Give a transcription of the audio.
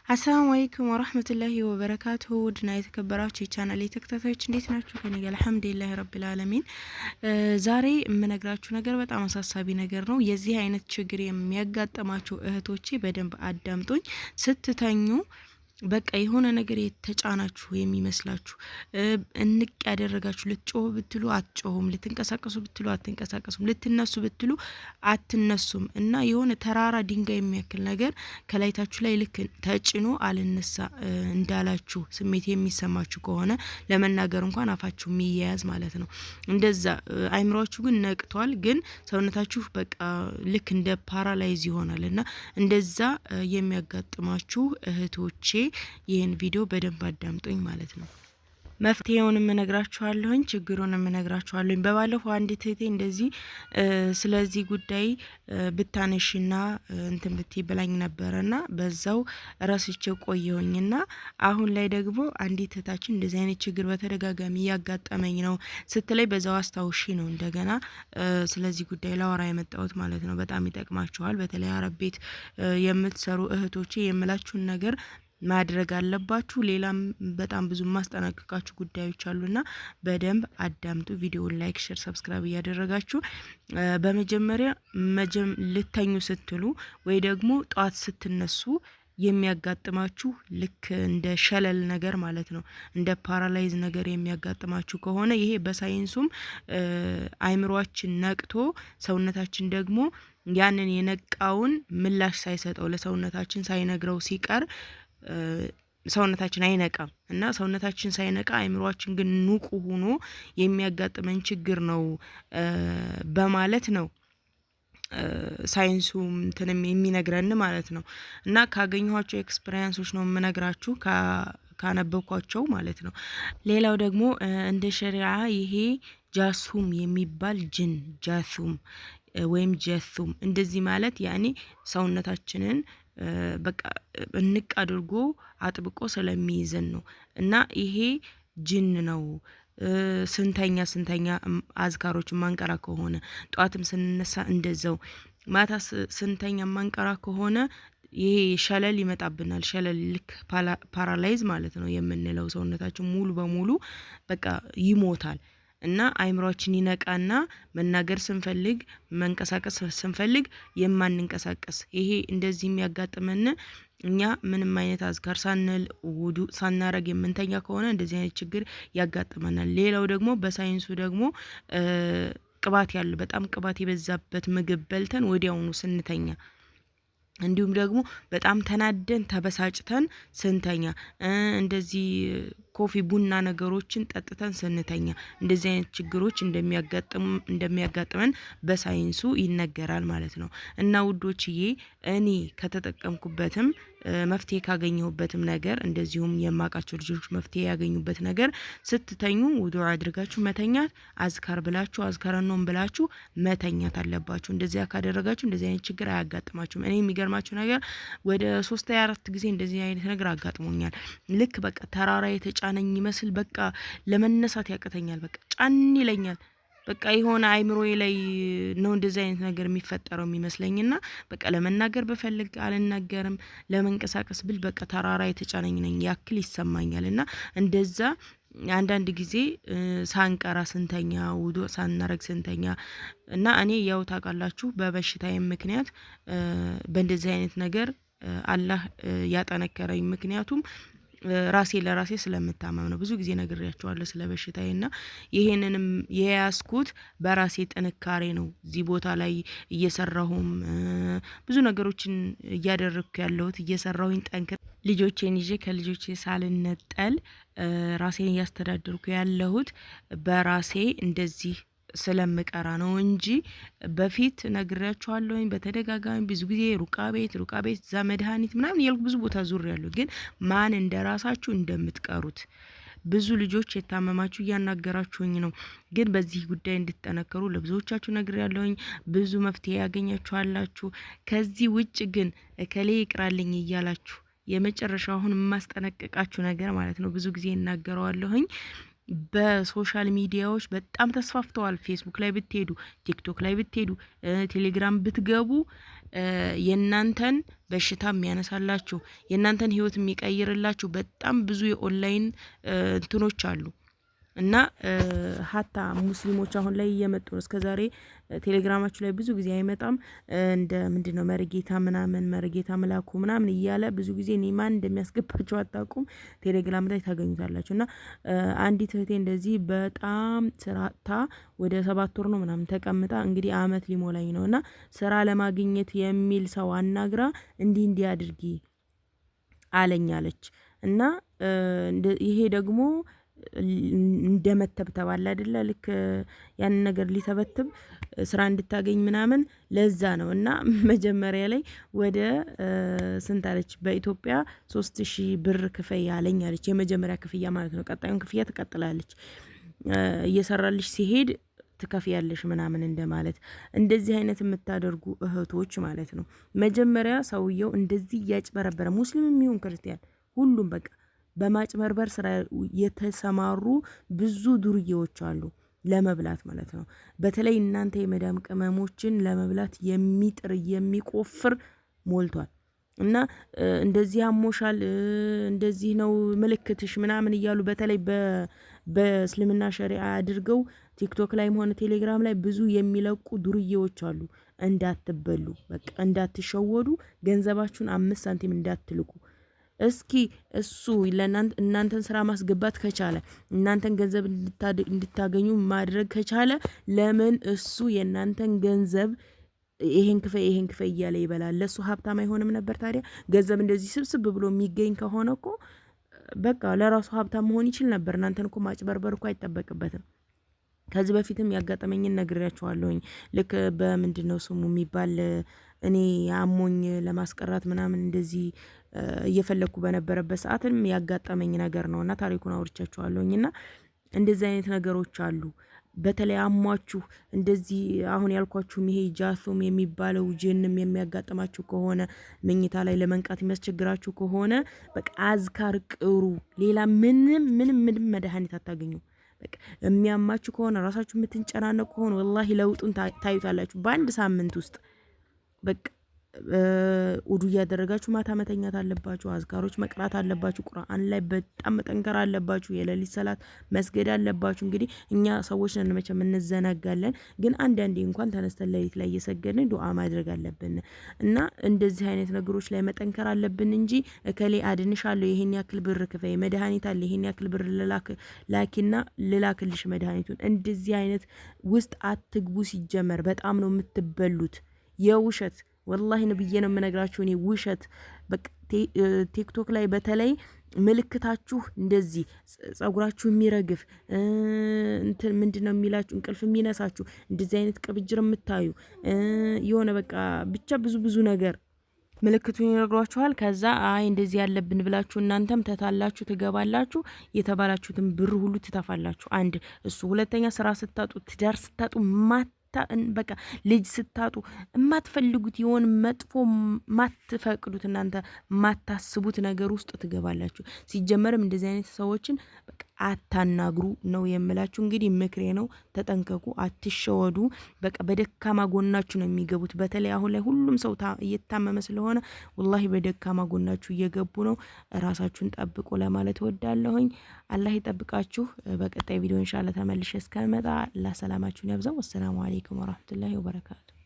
አሰላሙ አለይኩም ወራህመቱላሂ ወበረካቱሁ ውድና የተከበራችሁ የቻናሌ ተከታታዮች እንዴት ናችሁ? ከኔ ጋር አልሐምዱሊላህ ረቢል ዓለሚን። ዛሬ የምነግራችሁ ነገር በጣም አሳሳቢ ነገር ነው። የዚህ አይነት ችግር የሚያጋጥማችሁ እህቶቼ በደንብ አዳምጡኝ። ስትተኙ በቃ የሆነ ነገር የተጫናችሁ የሚመስላችሁ እንቅ ያደረጋችሁ ልትጮሁ ብትሉ አትጮሁም፣ ልትንቀሳቀሱ ብትሉ አትንቀሳቀሱም፣ ልትነሱ ብትሉ አትነሱም እና የሆነ ተራራ ድንጋይ የሚያክል ነገር ከላይታችሁ ላይ ልክ ተጭኖ አልነሳ እንዳላችሁ ስሜት የሚሰማችሁ ከሆነ ለመናገር እንኳን አፋችሁ የሚያያዝ ማለት ነው። እንደዛ አይምሯችሁ ግን ነቅቷል፣ ግን ሰውነታችሁ በቃ ልክ እንደ ፓራላይዝ ይሆናል እና እንደዛ የሚያጋጥማችሁ እህቶቼ ይህን ቪዲዮ በደንብ አዳምጡኝ ማለት ነው። መፍትሄውን እነግራችኋለሁኝ፣ ችግሩን እነግራችኋለሁኝ። በባለፈው አንዲት እህቴ እንደዚህ ስለዚህ ጉዳይ ብታነሽና እንትን ብትይ ብላኝ ነበርና በዛው ረስቼው ቆየሁኝና አሁን ላይ ደግሞ አንዲት እህታችን እንደዚህ አይነት ችግር በተደጋጋሚ ያጋጠመኝ ነው ስትለይ በዛው አስታውሺ ነው እንደገና ስለዚህ ጉዳይ ላወራ የመጣሁት ማለት ነው። በጣም ይጠቅማችኋል። በተለይ አረብ ቤት የምትሰሩ እህቶቼ የምላችሁን ነገር ማድረግ አለባችሁ። ሌላም በጣም ብዙ ማስጠናቀቃችሁ ጉዳዮች አሉና በደንብ አዳምጡ። ቪዲዮውን ላይክ፣ ሼር፣ ሰብስክራይብ እያደረጋችሁ በመጀመሪያ ልተኙ ስትሉ ወይ ደግሞ ጧት ስትነሱ የሚያጋጥማችሁ ልክ እንደ ሸለል ነገር ማለት ነው፣ እንደ ፓራላይዝ ነገር የሚያጋጥማችሁ ከሆነ ይሄ በሳይንሱም አይምሯችን ነቅቶ ሰውነታችን ደግሞ ያንን የነቃውን ምላሽ ሳይሰጠው ለሰውነታችን ሳይነግረው ሲቀር ሰውነታችን አይነቃም እና ሰውነታችን ሳይነቃ አይምሯችን ግን ንቁ ሆኖ የሚያጋጥመን ችግር ነው በማለት ነው ሳይንሱ እንትንም የሚነግረን ማለት ነው። እና ካገኘኋቸው ኤክስፒሪየንሶች ነው የምነግራችሁ ካነበብኳቸው ማለት ነው። ሌላው ደግሞ እንደ ሸሪዓ ይሄ ጃሱም የሚባል ጅን ጃሱም ወይም ጀሱም እንደዚህ ማለት ያኔ ሰውነታችንን በቃ እንቅ አድርጎ አጥብቆ ስለሚይዘን ነው እና ይሄ ጅን ነው። ስንተኛ አዝካሮች ማንቀራ ከሆነ ጧትም ስንነሳ እንደዛው ማታ ስንተኛ ማንቀራ ከሆነ ይሄ ሸለል ይመጣብናል። ሸለል ልክ ፓራላይዝ ማለት ነው የምንለው ሰውነታችን ሙሉ በሙሉ በቃ ይሞታል እና አይምሮአችን ይነቃና መናገር ስንፈልግ መንቀሳቀስ ስንፈልግ የማንንቀሳቀስ ይሄ እንደዚህ የሚያጋጥመን እኛ ምንም አይነት አዝካር ሳንል ውዱ ሳናረግ የምንተኛ ከሆነ እንደዚህ አይነት ችግር ያጋጥመናል። ሌላው ደግሞ በሳይንሱ ደግሞ ቅባት ያለው በጣም ቅባት የበዛበት ምግብ በልተን ወዲያውኑ ስንተኛ እንዲሁም ደግሞ በጣም ተናደን ተበሳጭተን ስንተኛ እንደዚህ ኮፊ ቡና ነገሮችን ጠጥተን ስንተኛ እንደዚህ አይነት ችግሮች እንደሚያጋጥመን በሳይንሱ ይነገራል ማለት ነው። እና ውዶችዬ እኔ ከተጠቀምኩበትም መፍትሄ ካገኘሁበትም ነገር እንደዚሁም የማቃቸው ልጆች መፍትሄ ያገኙበት ነገር ስትተኙ ውዱእ አድርጋችሁ መተኛት፣ አዝካር ብላችሁ አዝካረኖም ብላችሁ መተኛት አለባችሁ። እንደዚያ ካደረጋችሁ እንደዚህ አይነት ችግር አያጋጥማችሁም። እኔ የሚገርማችሁ ነገር ወደ 3-4 ጊዜ እንደዚህ አይነት ነገር አጋጥሞኛል። ልክ በቃ ተራራ የተጫነኝ ይመስል በቃ ለመነሳት ያቅተኛል። በቃ ጫን ይለኛል። በቃ የሆነ አይምሮዬ ላይ ነው እንደዚህ አይነት ነገር የሚፈጠረው የሚመስለኝና በቃ ለመናገር በፈልግ አልናገርም፣ ለመንቀሳቀስ ብል በቃ ተራራ የተጫነኝ ነኝ ያክል ይሰማኛልና እንደዛ አንዳንድ ጊዜ ሳንቀራ ስንተኛ ውዱእ ሳናረግ ስንተኛ እና እኔ ያው ታውቃላችሁ በበሽታዬ ምክንያት በእንደዚህ አይነት ነገር አላህ ያጠነከረኝ ምክንያቱም ራሴ ለራሴ ስለምታመም ነው። ብዙ ጊዜ ነግሬያቸዋለሁ ስለ በሽታዬና ይሄንንም የያዝኩት በራሴ ጥንካሬ ነው። እዚህ ቦታ ላይ እየሰራሁም ብዙ ነገሮችን እያደረኩ ያለሁት እየሰራሁኝ ጠንክር ልጆቼን ይዤ ከልጆቼ ሳልነጠል ራሴን እያስተዳደርኩ ያለሁት በራሴ እንደዚህ ስለምቀራ ነው እንጂ በፊት ነግሬያችኋለሁኝ በተደጋጋሚ ብዙ ጊዜ ሩቃ ቤት ዛ መድኃኒት ምናምን ያልኩ ብዙ ቦታ ዙር ያለው ግን ማን እንደራሳችሁ እንደምትቀሩት ብዙ ልጆች የታመማችሁ እያናገራችሁኝ ነው። ግን በዚህ ጉዳይ እንድትጠነከሩ ለብዙዎቻችሁ ነግሬያለሁኝ። ብዙ መፍትሄ ያገኛችኋላችሁ። ከዚህ ውጭ ግን እከሌ ይቅራልኝ እያላችሁ የመጨረሻው አሁን የማስጠነቅቃችሁ ነገር ማለት ነው ብዙ ጊዜ እናገረዋለሁኝ በሶሻል ሚዲያዎች በጣም ተስፋፍተዋል። ፌስቡክ ላይ ብትሄዱ፣ ቲክቶክ ላይ ብትሄዱ፣ ቴሌግራም ብትገቡ የናንተን በሽታ የሚያነሳላችሁ የናንተን ህይወት የሚቀይርላችሁ በጣም ብዙ የኦንላይን እንትኖች አሉ። እና ሀታ ሙስሊሞች አሁን ላይ እየመጡ ነው። እስከዛሬ ቴሌግራማችሁ ላይ ብዙ ጊዜ አይመጣም እንደ ምንድነው መርጌታ ምናምን መርጌታ መላኩ ምናምን እያለ ብዙ ጊዜ እኔ ማን እንደሚያስገባቸው አታውቁም። ቴሌግራም ላይ ታገኙታላችሁ። እና አንዲት እህቴ እንደዚህ በጣም ስራታ ወደ 7 ወር ነው ምናምን ተቀምጣ እንግዲህ አመት ሊሞላኝ ነው እና ስራ ለማግኘት የሚል ሰው አናግራ እንዲህ አድርጊ አለኛለች። እና ይሄ ደግሞ እንደመተብተብ አለ አይደለ? ልክ ያንን ነገር ሊተበትብ ስራ እንድታገኝ ምናምን ለዛ ነው። እና መጀመሪያ ላይ ወደ ስንት አለች? በኢትዮጵያ 3000 ብር ክፈይ አለኝ አለች። የመጀመሪያ ክፍያ ማለት ነው። ቀጣዩን ክፍያ ትቀጥላለች። እየሰራልሽ ሲሄድ ትከፍያለሽ ምናምን እንደማለት። እንደዚህ አይነት የምታደርጉ እህቶች ማለት ነው መጀመሪያ ሰውየው እንደዚህ እያጭበረበረ ሙስሊም ይሁን ክርስቲያን ሁሉም በቃ በማጭበርበር ስራ የተሰማሩ ብዙ ዱርዬዎች አሉ፣ ለመብላት ማለት ነው። በተለይ እናንተ የመዳም ቅመሞችን ለመብላት የሚጥር የሚቆፍር ሞልቷል። እና እንደዚህ አሞሻል፣ እንደዚህ ነው ምልክትሽ ምናምን እያሉ በተለይ በእስልምና ሸሪዓ አድርገው ቲክቶክ ላይም ሆነ ቴሌግራም ላይ ብዙ የሚለቁ ዱርዬዎች አሉ። እንዳትበሉ፣ በቃ እንዳትሸወዱ፣ ገንዘባችሁን 5 ሳንቲም እንዳትልቁ። እስኪ እሱ እናንተን ስራ ማስገባት ከቻለ እናንተን ገንዘብ እንድታገኙ ማድረግ ከቻለ ለምን እሱ የእናንተን ገንዘብ ይሄን ክፈይ እያለ ይበላል? ለሱ ሀብታም አይሆንም ነበር? ታዲያ ገንዘብ እንደዚህ ስብስብ ብሎ የሚገኝ ከሆነ እኮ በቃ ለራሱ ሀብታም መሆን ይችል ነበር። እናንተን እኮ ማጭበርበር እኮ አይጠበቅበትም። ከዚህ በፊትም ያጋጠመኝን ነግሬያችኋለሁኝ። ልክ በምንድነው ስሙ የሚባል እኔ አሞኝ ለማስቀራት ምናምን እንደዚህ እየፈለኩ በነበረበት ሰዓትም ያጋጠመኝ ነገር ነውና ታሪኩን አውርቻችኋለሁኝና እንደዚህ አይነት ነገሮች አሉ። በተለይ አሟችሁ እንደዚህ አሁን ያልኳችሁ ይሄ ጃሱም የሚባለው ጅንም የሚያጋጥማችሁ ከሆነ መኝታ ላይ ለመንቃት የሚያስቸግራችሁ ከሆነ በቃ አዝካር ቅሩ። ሌላ ምንም መድኃኒት አታገኙ። በቃ የሚያማችሁ ከሆነ ራሳችሁ የምትንጨናነቁ ከሆነ ወላሂ ለውጡን ታዩታላችሁ በአንድ ሳምንት ውስጥ። በቃ ውዱ እያደረጋችሁ ማታ መተኛት አለባችሁ። አዝካሮች መቅራት አለባችሁ። ቁርአን ላይ በጣም መጠንከር አለባችሁ። የሌሊት ሰላት መስገድ አለባችሁ። እንግዲህ እኛ ሰዎች ነን መቼም እንዘናጋለን፣ ግን አንዳንዴ እንኳን ተነስተን ሌሊት ላይ እየሰገድን ዱዓ ማድረግ አለብን እና እንደዚህ አይነት ነገሮች ላይ መጠንከር አለብን እንጂ እከሌ አድንሻለሁ ይሄን ያክል ብር ክፈይ፣ መድኃኒት አለ ይሄን ያክል ብር ላኪና ልላክልሽ መድኃኒቱን፣ እንደዚህ አይነት ውስጥ አትግቡ። ሲጀመር በጣም ነው የምትበሉት። የውሸት ወላሂ ነብዬ ነው የምነግራችሁ እኔ ውሸት። በቃ ቲክቶክ ላይ በተለይ ምልክታችሁ እንደዚህ ጸጉራችሁ የሚረግፍ እንትን ምንድነው የሚላችሁ እንቅልፍ የሚነሳችሁ እንደዚህ አይነት ቅብጅር የምታዩ የሆነ በቃ ብቻ ብዙ ነገር ምልክቱን ይነግሯችኋል። ከዛ አይ እንደዚህ ያለብን ብላችሁ እናንተም ተታላችሁ ትገባላችሁ። የተባላችሁትን ብር ሁሉ ትተፋላችሁ። አንድ እሱ፣ ሁለተኛ ስራ ስታጡ፣ ትዳር ስታጡ፣ በቃ ልጅ ስታጡ የማትፈልጉት የሆን መጥፎ ማትፈቅዱት እናንተ ማታስቡት ነገር ውስጥ ትገባላችሁ። ሲጀመርም እንደዚህ አይነት ሰዎችን በቃ አታናግሩ ነው የምላችሁ። እንግዲህ ምክሬ ነው፣ ተጠንቀቁ፣ አትሸወዱ። በቃ በደካማ ጎናችሁ ነው የሚገቡት። በተለይ አሁን ላይ ሁሉም ሰው እየታመመ ስለሆነ ወላሂ በደካማ ጎናችሁ እየገቡ ነው። ራሳችሁን ጠብቁ ለማለት እወዳለሁኝ። አላህ ይጠብቃችሁ። በቀጣይ ቪዲዮ ኢንሻአላህ ተመልሼ እስከመጣ አላህ ሰላማችሁን ያብዛው። ወሰላሙ አለይኩም ወራህመቱላሂ ወበረካቱ።